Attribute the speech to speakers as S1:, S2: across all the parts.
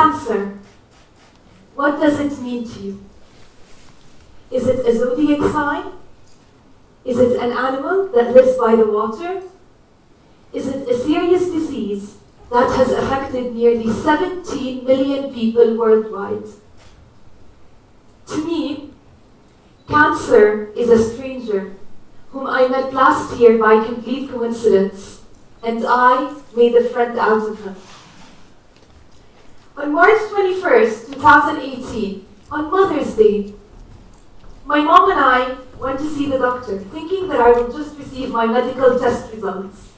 S1: Cancer. What does it mean to you? Is it a zodiac sign? Is it an animal that lives by the water? Is it a serious disease that has affected nearly 17 million people worldwide? To me, cancer is a stranger whom I met last year by complete coincidence, and I made a friend out of him. On March 21st, 2018, on Mother's Day, my mom and I went to see the doctor, thinking that I would just receive my medical test results.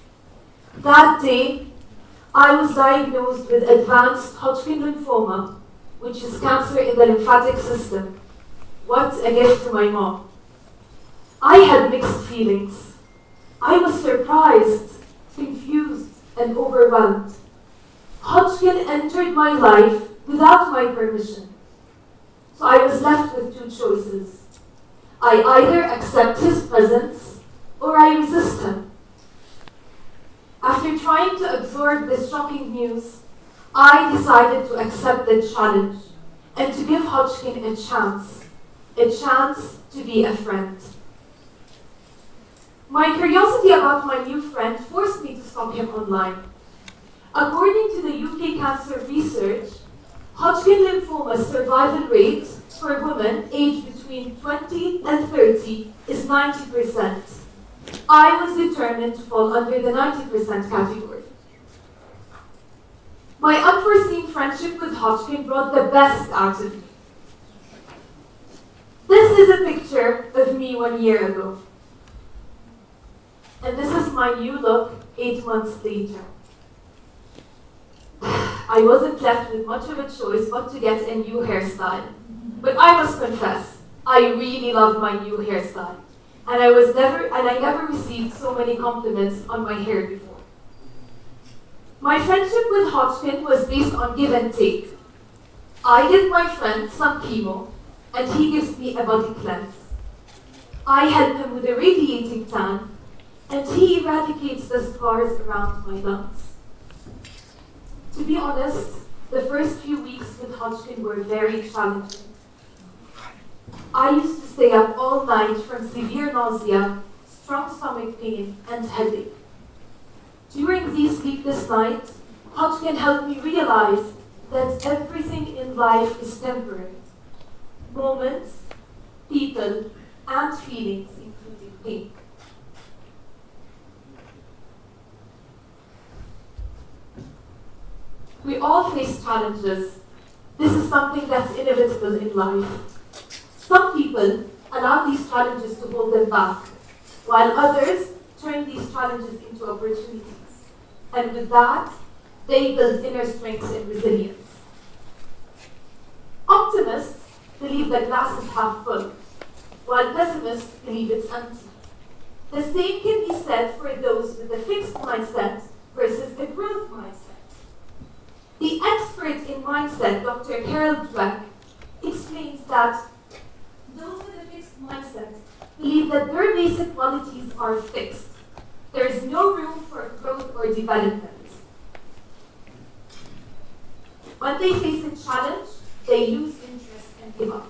S1: That day, I was diagnosed with advanced Hodgkin lymphoma, which is cancer in the lymphatic system. What a gift to my mom. I had mixed feelings. I was surprised, confused, and overwhelmed. Hodgkin entered my life without my permission. So I was left with two choices. I either accept his presence or I resist him. After trying to absorb this shocking news, I decided to accept the challenge and to give Hodgkin a chance to be a friend. My curiosity about my new friend forced me to stalk him online. According to the UK Cancer Research, Hodgkin lymphoma survival rate for women aged between 20 and 30 is 90%. I was determined to fall under the 90% category. My unforeseen friendship with Hodgkin brought the best out of me. This is a picture of me 1 year ago. And this is my new look 8 months later. I wasn't left with much of a choice but to get a new hairstyle. But I must confess, I really love my new hairstyle. And I never received so many compliments on my hair before. My friendship with Hodgkin was based on give and take. I give my friend some chemo, and he gives me a body cleanse. I help him with a radiating tan, and he eradicates the scars around my lungs. To be honest, the first few weeks with Hodgkin were very challenging. I used to stay up all night from severe nausea, strong stomach pain, and headache. During these sleepless nights, Hodgkin helped me realize that everything in life is temporary. Moments, people, and feelings, including pain. We all face challenges. This is something that's inevitable in life. Some people allow these challenges to hold them back, while others turn these challenges into opportunities. And with that, they build inner strength and resilience. Optimists believe the glass is half full, while pessimists believe it's empty. The same can be said for those with a fixed mindset versus a growth mindset. The expert in mindset, Dr. Carol Dweck, explains that those with a fixed mindset believe that their basic qualities are fixed. There is no room for growth or development. When they face a challenge, they lose interest and give up.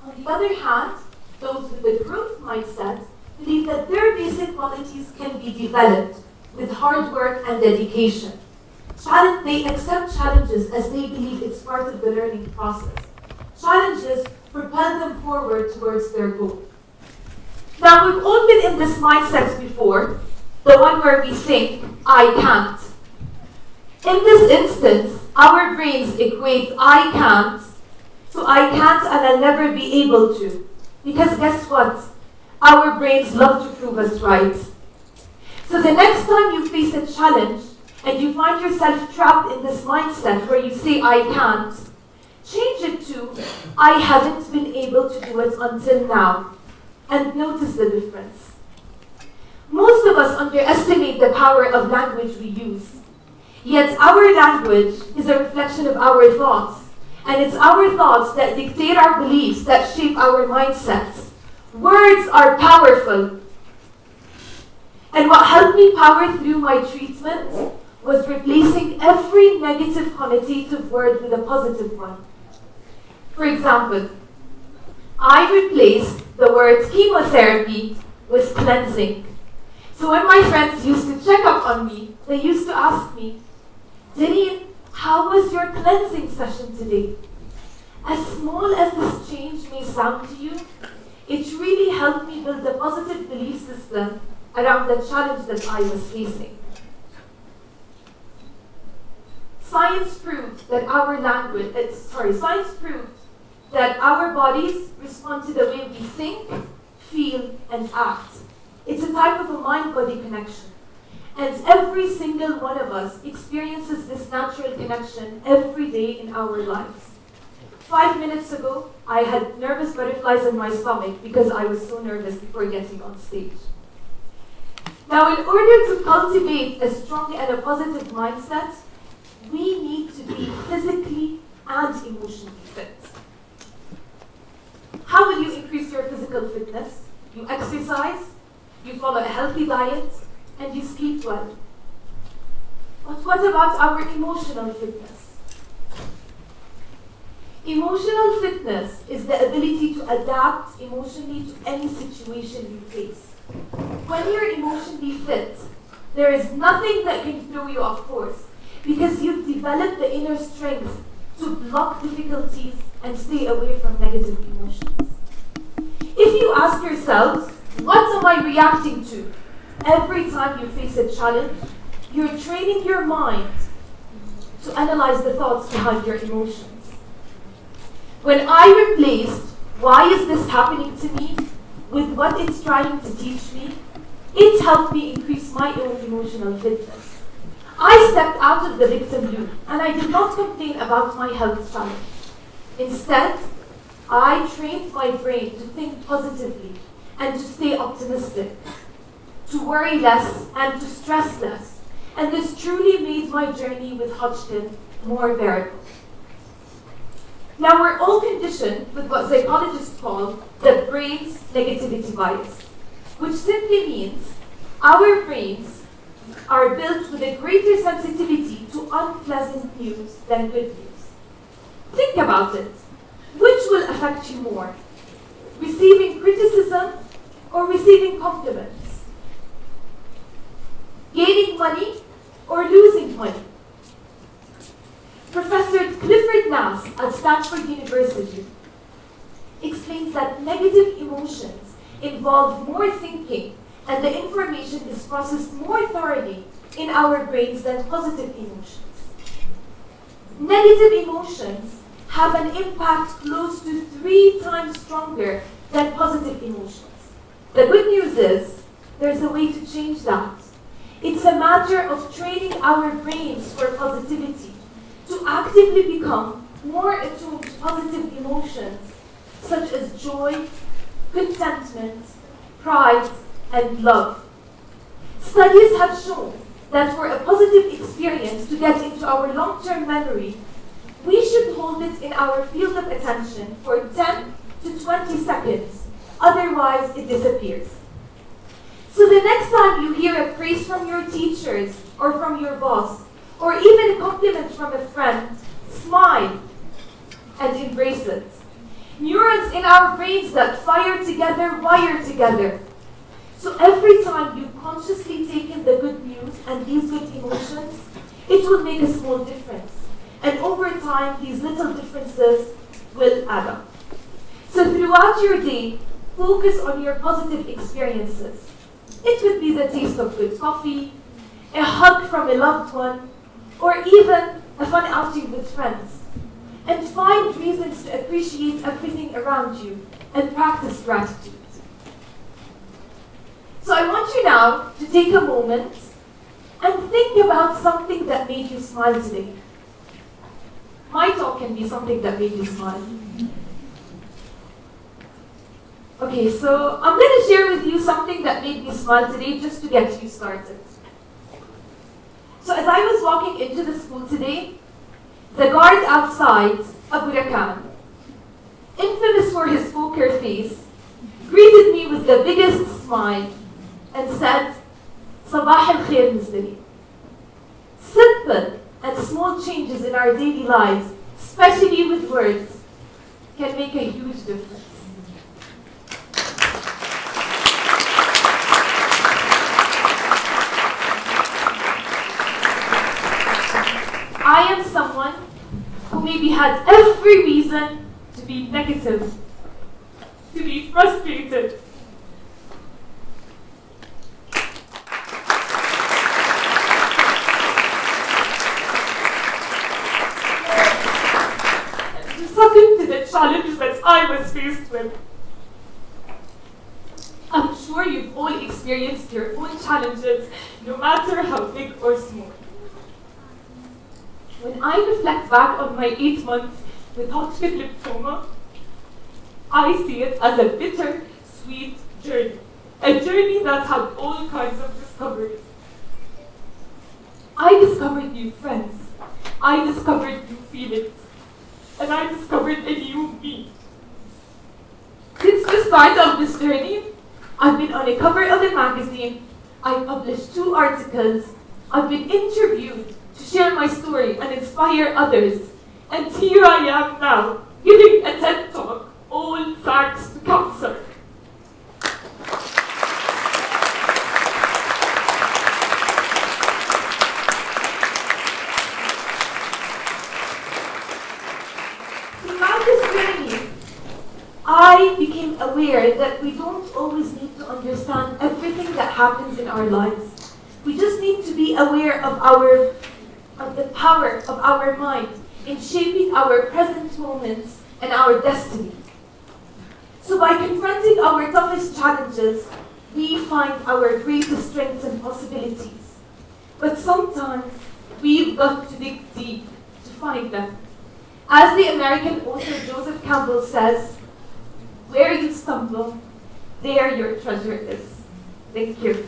S1: On the other hand, those with a growth mindset believe that their basic qualities can be developed with hard work and dedication. They accept challenges as they believe it's part of the learning process. Challenges propel them forward towards their goal. Now, we've all been in this mindset before, the one where we think, I can't. In this instance, our brains equate I can't to I can't and I'll never be able to. Because guess what? Our brains love to prove us right. So the next time you face a challenge and you find yourself trapped in this mindset where you say I can't, change it to I haven't been able to do it until now. And notice the difference. Most of us underestimate the power of language we use. Yet our language is a reflection of our thoughts. And it's our thoughts that dictate our beliefs, that shape our mindsets. Words are powerful. And what helped me power through my treatment was replacing every negative connotative word with a positive one. For example, I replaced the word chemotherapy with cleansing. So when my friends used to check up on me, they used to ask me, Dareen, how was your cleansing session today? As small as this change may sound to you, it really helped me build a positive belief system around the challenge that I was facing. Science proved that our bodies respond to the way we think, feel, and act. It's a type of a mind-body connection. And every single one of us experiences this natural connection every day in our lives. 5 minutes ago, I had nervous butterflies in my stomach because I was so nervous before getting on stage. Now, in order to cultivate a strong and a positive mindset, we need to be physically and emotionally fit. How will you increase your physical fitness? You exercise, you follow a healthy diet, and you sleep well. But what about our emotional fitness? Emotional fitness is the ability to adapt emotionally to any situation you face. When you're emotionally fit, there is nothing that can throw you off course because you've developed the inner strength to block difficulties and stay away from negative emotions. If you ask yourselves, what am I reacting to? Every time you face a challenge, you're training your mind to analyze the thoughts behind your emotions. When I replaced, why is this happening to me, with what it's trying to teach me, it helped me increase my own emotional fitness. I stepped out of the victim loop and I did not complain about my health challenge. Instead, I trained my brain to think positively and to stay optimistic, to worry less and to stress less. And this truly made my journey with Hodgkin more bearable. Now, we're all conditioned with what psychologists call the brain's negativity bias, which simply means our brains are built with a greater sensitivity to unpleasant news than good news. Think about it. Which will affect you more? Receiving criticism or receiving compliments? Gaining money or losing money? Professor Clifford Nass at Stanford University explains that negative emotions involve more thinking and the information is processed more thoroughly in our brains than positive emotions. Negative emotions have an impact close to 3 times stronger than positive emotions. The good news is there's a way to change that. It's a matter of training our brains for positivity, to actively become more attuned to positive emotions such as joy, contentment, pride, and love. Studies have shown that for a positive experience to get into our long-term memory, we should hold it in our field of attention for 10 to 20 seconds, otherwise it disappears. So the next time you hear a praise from your teachers or from your boss, or even a compliment from a friend, smile and embrace it. Neurons in our brains that fire together wire together. So every time you consciously take in the good news and these good emotions, it will make a small difference. And over time, these little differences will add up. So throughout your day, focus on your positive experiences. It could be the taste of good coffee, a hug from a loved one, or even a fun outing with friends. And find reasons to appreciate everything around you and practice gratitude. So I want you now to take a moment and think about something that made you smile today. My talk can be something that made you smile. Okay, so I'm going to share with you something that made me smile today just to get you started. So as I was walking into the school today, the guard outside, Abu Rakan, infamous for his poker face, greeted me with the biggest smile and said, Sabah al-khair, Ms. Dareen. Simple and small changes in our daily lives, especially with words, can make a huge difference. I am someone who maybe had every reason to be negative, to be frustrated. To succumb to the challenge that I was faced with. I'm sure you've all experienced your own challenges, no matter how big or small. When I reflect back on my 8 months with Hodgkin lymphoma, I see it as a bitter, sweet journey. A journey that had all kinds of discoveries. I discovered new friends. I discovered new feelings. And I discovered a new me. Since the start of this journey, I've been on a cover of a magazine. I've published 2 articles. I've been interviewed to share my story and inspire others. And here I am now, giving a TED Talk, all thanks to cancer. Throughout this journey, I became aware that we don't always need to understand everything that happens in our lives. We just need to be aware of the power of our mind in shaping our present moments and our destiny. So by confronting our toughest challenges, we find our greatest strengths and possibilities. But sometimes we've got to dig deep to find them. As the American author Joseph Campbell says, where you stumble, there your treasure is. Thank you.